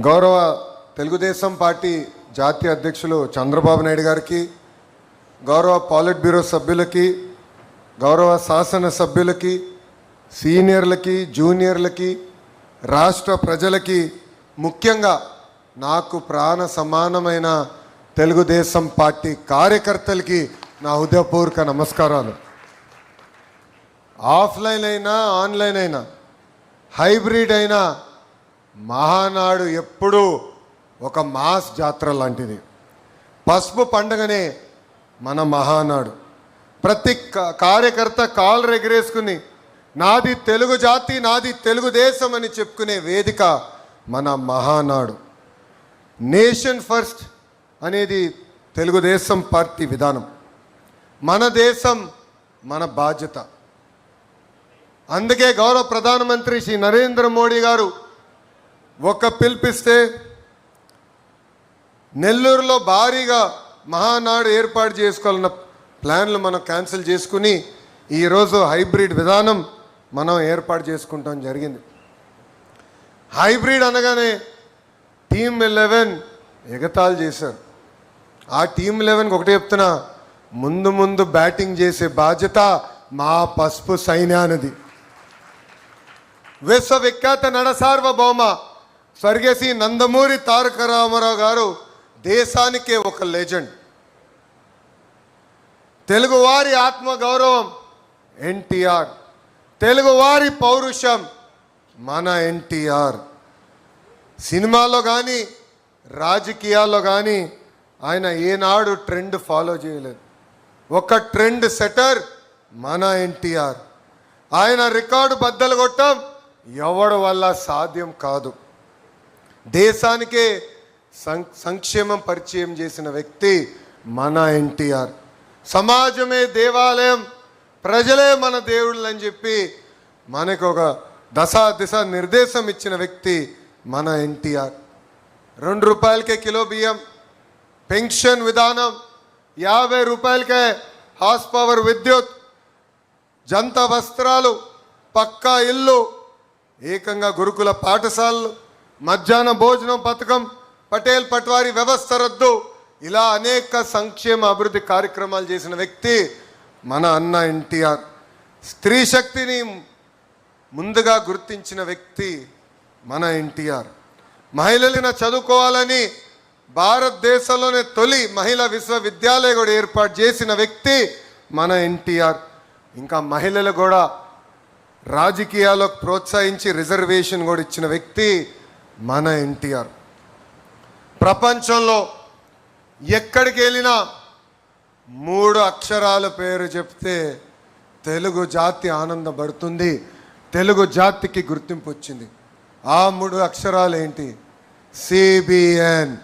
గౌరవ తెలుగుదేశం పార్టీ జాతీయ అధ్యక్షులు చంద్రబాబు నాయుడు గారికి, గౌరవ పాలిట్ బ్యూరో సభ్యులకి, గౌరవ శాసన సభ్యులకి, సీనియర్లకి, జూనియర్లకి, రాష్ట్ర ప్రజలకి, ముఖ్యంగా నాకు ప్రాణ సమానమైన తెలుగుదేశం పార్టీ కార్యకర్తలకి నా హృదయపూర్వక నమస్కారాలు. ఆఫ్లైన్ అయినా ఆన్లైన్ అయినా హైబ్రిడ్ అయినా మహానాడు ఎప్పుడూ ఒక మాస్ జాతర లాంటిది. పసుపు పండుగనే మన మహానాడు. ప్రతి కార్యకర్త కాళ్ళు ఎగరేసుకుని నాది తెలుగు జాతి, నాది తెలుగుదేశం అని చెప్పుకునే వేదిక మన మహానాడు. నేషన్ ఫస్ట్ అనేది తెలుగుదేశం పార్టీ విధానం. మన దేశం మన బాధ్యత. అందుకే గౌరవ ప్రధానమంత్రి శ్రీ నరేంద్ర మోడీ గారు ఒక పిలిపిస్తే నెల్లూరులో భారీగా మహానాడు ఏర్పాటు చేసుకోవాలన్న ప్లాన్లు మనం క్యాన్సిల్ చేసుకుని ఈరోజు హైబ్రిడ్ విధానం మనం ఏర్పాటు చేసుకుంటాం జరిగింది. హైబ్రిడ్ అనగానే టీమ్ 11 ఎగతాళి చేశారు. ఆ టీమ్ 11కి ఒకటే చెప్తున్నా, ముందు బ్యాటింగ్ చేసే బాధ్యత మా పసుపు సైన్యానిది. విశ్వవిఖ్యాత నట సార్వభౌమ స్వర్గశ్రీ నందమూరి తారక రామారావు గారు దేశానికే ఒక లెజెండ్. తెలుగువారి ఆత్మగౌరవం ఎన్టీఆర్, తెలుగువారి పౌరుషం మన ఎన్టీఆర్. సినిమాలో కానీ రాజకీయాల్లో కానీ ఆయన ఏనాడు ట్రెండ్ ఫాలో చేయలేదు. ఒక ట్రెండ్ సెటర్ మన ఎన్టీఆర్. ఆయన రికార్డు బద్దలు కొట్టం ఎవడి వల్ల సాధ్యం కాదు. దేశానికే సంక్షేమం పరిచయం చేసిన వ్యక్తి మన ఎన్టీఆర్. సమాజమే దేవాలయం, ప్రజలే మన దేవుళ్ళు అని చెప్పి మనకు ఒక దిశ నిర్దేశం ఇచ్చిన వ్యక్తి మన ఎన్టీఆర్. 2 రూపాయలకే కిలో బియ్యం, పెన్షన్ విధానం, 50 రూపాయలకే హార్స్ పవర్ విద్యుత్, జంత వస్త్రాలు, పక్కా ఇల్లు, ఏకంగా గురుకుల పాఠశాలలు, మధ్యాహ్న భోజనం పథకం, పటేల్ పట్వారీ వ్యవస్థ రద్దు, ఇలా అనేక సంక్షేమ అభివృద్ధి కార్యక్రమాలు చేసిన వ్యక్తి మన అన్న ఎన్టీఆర్. స్త్రీ శక్తిని ముందుగా గుర్తించిన వ్యక్తి మన ఎన్టీఆర్. మహిళలను చదువుకోవాలని భారతదేశంలోనే తొలి మహిళా విశ్వవిద్యాలయం కూడా ఏర్పాటు చేసిన వ్యక్తి మన ఎన్టీఆర్. ఇంకా మహిళలు కూడా రాజకీయాలకు ప్రోత్సహించి రిజర్వేషన్ కూడా ఇచ్చిన వ్యక్తి మన ఎన్టీఆర్. ప్రపంచంలో ఎక్కడికి వెళ్ళినా 3 అక్షరాల పేరు చెప్తే తెలుగు జాతి ఆనందపడుతుంది, తెలుగు జాతికి గుర్తింపు వచ్చింది. ఆ 3 అక్షరాలు ఏంటి? సిబిఎన్.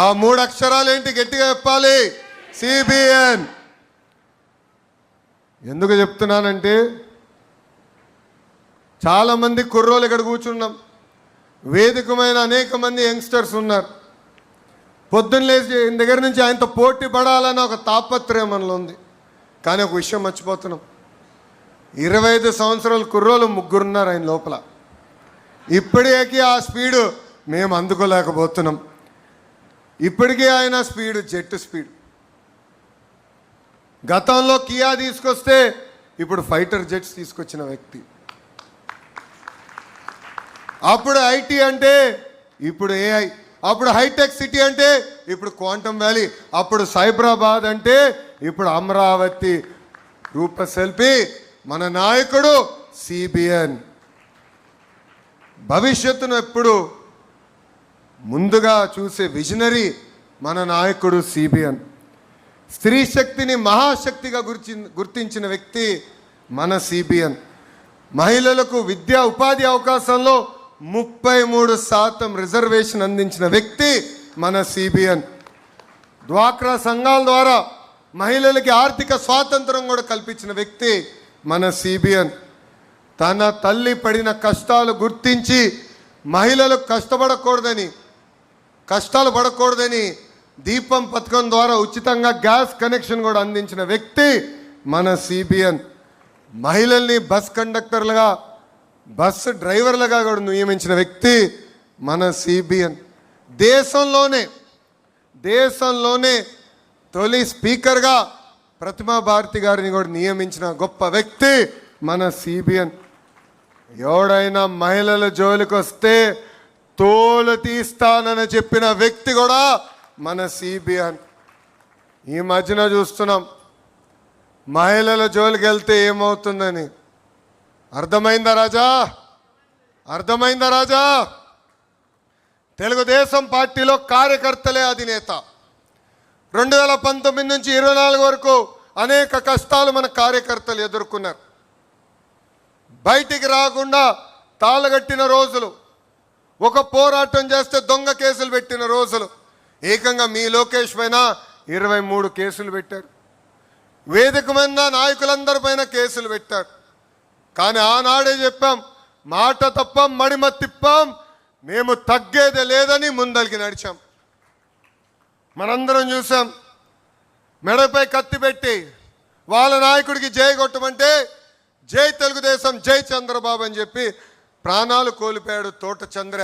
ఆ 3 అక్షరాలు ఏంటి? గట్టిగా చెప్పాలి, సిబిఎన్. ఎందుకు చెప్తున్నానంటే చాలామంది కుర్రోలు ఇక్కడ కూర్చున్నాం, వేదికమైన అనేక మంది యంగ్స్టర్స్ ఉన్నారు. పొద్దున్న లేచి దగ్గర నుంచి ఆయనతో పోటీ పడాలని ఒక తాపత్రయం మనలో ఉంది. కానీ ఒక విషయం మర్చిపోతున్నాం, 25 సంవత్సరాల కుర్రోలు 3 ఉన్నారు ఆయన లోపల. ఇప్పటికీ ఆ స్పీడు మేము అందుకోలేకపోతున్నాం. ఇప్పటికీ ఆయన స్పీడు జెట్ స్పీడ్. గతంలో కియా తీసుకొస్తే ఇప్పుడు ఫైటర్ జెట్స్ తీసుకొచ్చిన వ్యక్తి. అప్పుడు ఐటీ అంటే ఇప్పుడు ఏఐ, అప్పుడు హైటెక్ సిటీ అంటే ఇప్పుడు క్వాంటమ్ వ్యాలీ, అప్పుడు సైబరాబాద్ అంటే ఇప్పుడు అమరావతి రూపశిల్పి మన నాయకుడు సిబిఎన్. భవిష్యత్తును ఎప్పుడు ముందుగా చూసే విజనరీ మన నాయకుడు సిబిఎన్. స్త్రీ శక్తిని మహాశక్తిగా గుర్తించిన వ్యక్తి మన సిబిఎన్. మహిళలకు విద్యా ఉపాధి అవకాశంలో 33% రిజర్వేషన్ అందించిన వ్యక్తి మన సిబిఎన్. డ్వాక్రా సంఘాల ద్వారా మహిళలకి ఆర్థిక స్వాతంత్రం కూడా కల్పించిన వ్యక్తి మన సిబిఎన్. తన తల్లి పడిన కష్టాలు గుర్తించి మహిళలు కష్టాలు పడకూడదని దీపం పథకం ద్వారా ఉచితంగా గ్యాస్ కనెక్షన్ కూడా అందించిన వ్యక్తి మన సిబిఎన్. మహిళల్ని బస్ కండక్టర్లుగా బస్సు డ్రైవర్లుగా కూడా నియమించిన వ్యక్తి మన సిబిఎన్. దేశంలోనే తొలి స్పీకర్గా ప్రతిమా భారతి గారిని కూడా నియమించిన గొప్ప వ్యక్తి మన సిబిఎన్. ఎవడైనా మహిళల జోలికి వస్తే తోలు తీస్తానని చెప్పిన వ్యక్తి కూడా మన సిబిఎన్. ఈ మధ్యన చూస్తున్నాం మహిళల జోలికి వెళ్తే ఏమవుతుందని. అర్థమైందా రాజా? తెలుగుదేశం పార్టీలో కార్యకర్తలే అధినేత. 2019 నుంచి 24 వరకు అనేక కష్టాలు మన కార్యకర్తలు ఎదుర్కొన్నారు. బయటికి రాకుండా తాళగట్టిన రోజులు, ఒక పోరాటం చేస్తే దొంగ కేసులు పెట్టిన రోజులు. ఏకంగా మీ లోకేష్ పైన 23 కేసులు పెట్టారు. వేదిక మీద నాయకులందరి పైన కేసులు పెట్టారు. కానీ ఆనాడే చెప్పాం, మాట తప్పం మడిమ తిప్పాం, మేము తగ్గేదే లేదని ముందరికి నడిచాం. మనందరం చూసాం, మెడపై కత్తి పెట్టి వాళ్ళ నాయకుడికి జై కొట్టమంటే జై తెలుగుదేశం, జై చంద్రబాబు అని చెప్పి ప్రాణాలు కోల్పోయాడు తోట చంద్ర.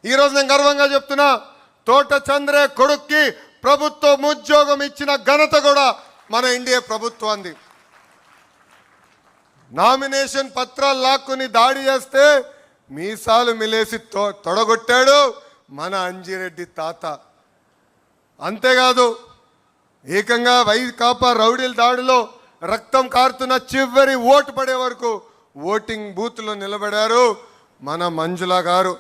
ఈరోజు నేను గర్వంగా చెప్తున్నా, తోట చంద్ర కొడుక్కి ప్రభుత్వం ఉద్యోగం ఇచ్చిన ఘనత కూడా మన ఎన్డీఏ ప్రభుత్వాన్ని. నామినేషన్ పత్రాలు లాక్కుని దాడి చేస్తే మీసాలు మిలేసి తొడగొట్టాడు మన అంజిరెడ్డి తాత. అంతేకాదు, ఏకంగా వైకాపా రౌడీల దాడిలో రక్తం కారుతున్న చివరి ఓటు పడే వరకు ఓటింగ్ బూత్లో నిలబడారు మన మంజుల గారు.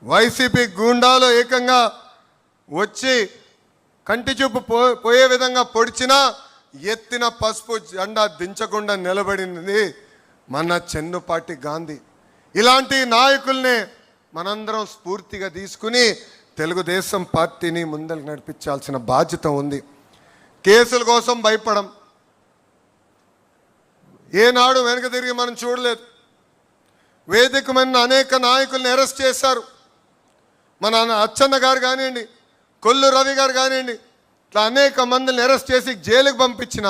వైసీపీ గూండాలు ఏకంగా వచ్చి కంటి చూపు పోయే విధంగా పొడిచినా ఎత్తిన పసుపు జెండా దించకుండా నిలబడింది మన చెన్నుపాటి గాంధీ. ఇలాంటి నాయకుల్ని మనందరం స్ఫూర్తిగా తీసుకుని తెలుగుదేశం పార్టీని ముందరకు నడిపించాల్సిన బాధ్యత ఉంది. కేసుల కోసం భయపడం, ఏనాడు వెనక తిరిగి మనం చూడలేదు. వేదికమైన అనేక నాయకుల్ని అరెస్ట్ చేశారు. మన అచ్చన్న గారు కానివ్వండి, కొల్లు రవి గారు కానివ్వండి, ఇట్లా అనేక మందిని అరెస్ట్ చేసి జైలుకి పంపించిన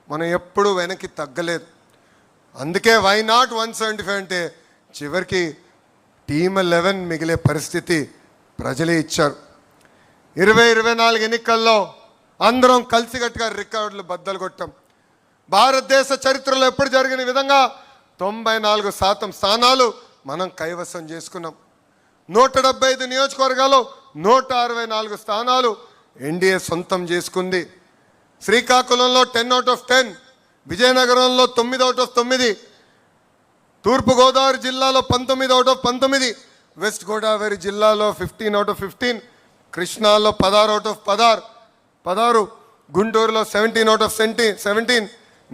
మనం ఎప్పుడూ వెనక్కి తగ్గలేదు. అందుకే వై నాట్ 175 అంటే చివరికి టీమ్ 11 మిగిలే పరిస్థితి ప్రజలే ఇచ్చారు. 2024 ఎన్నికల్లో అందరం కలిసికట్టుగా రికార్డులు బద్దలు కొట్టాం. భారతదేశ చరిత్రలో ఎప్పుడు జరిగిన విధంగా 94% స్థానాలు మనం కైవసం చేసుకున్నాం. 175 నియోజకవర్గాల్లో 164 స్థానాలు ఎన్డీఏ సొంతం చేసుకుంది. శ్రీకాకుళంలో 10 out of 10, విజయనగరంలో 9 out of 9, తూర్పుగోదావరి జిల్లాలో 19 out of 19, వెస్ట్ గోదావరి జిల్లాలో 15 out of 15, కృష్ణాలో 16 out of 16, గుంటూరులో 17 out of 17,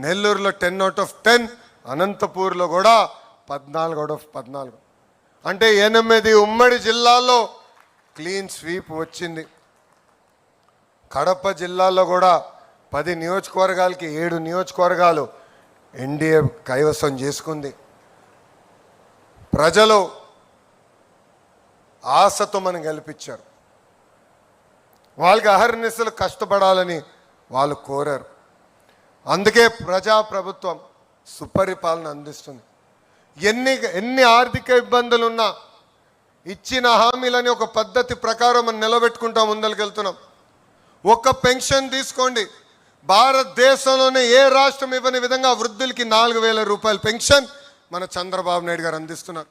నెల్లూరులో 10 out of 10, అనంతపూర్లో కూడా 14 out of 14. అంటే 8 ఉమ్మడి జిల్లాల్లో క్లీన్ స్వీప్ వచ్చింది. కడప జిల్లాలో కూడా 10 నియోజకవర్గాలకి 7 నియోజకవర్గాలు ఎన్డీఏ కైవసం చేసుకుంది. ప్రజలు ఆశతో మనం గెలిపించారు. వాళ్ళకి అహర్నిశలు కష్టపడాలని వాళ్ళు కోరారు. అందుకే ప్రజాప్రభుత్వం సుపరిపాలన అందిస్తుంది. ఎన్ని ఆర్థిక ఇబ్బందులున్నా ఇచ్చిన హామీలని ఒక పద్ధతి ప్రకారం మనం నిలబెట్టుకుంటా ముందరికెళ్తున్నాం. ఒక పెన్షన్ తీసుకోండి, భారతదేశంలోనే ఏ రాష్ట్రం ఇవ్వని విధంగా వృద్ధులకి 4,000 రూపాయల పెన్షన్ మన చంద్రబాబు నాయుడు గారు అందిస్తున్నారు.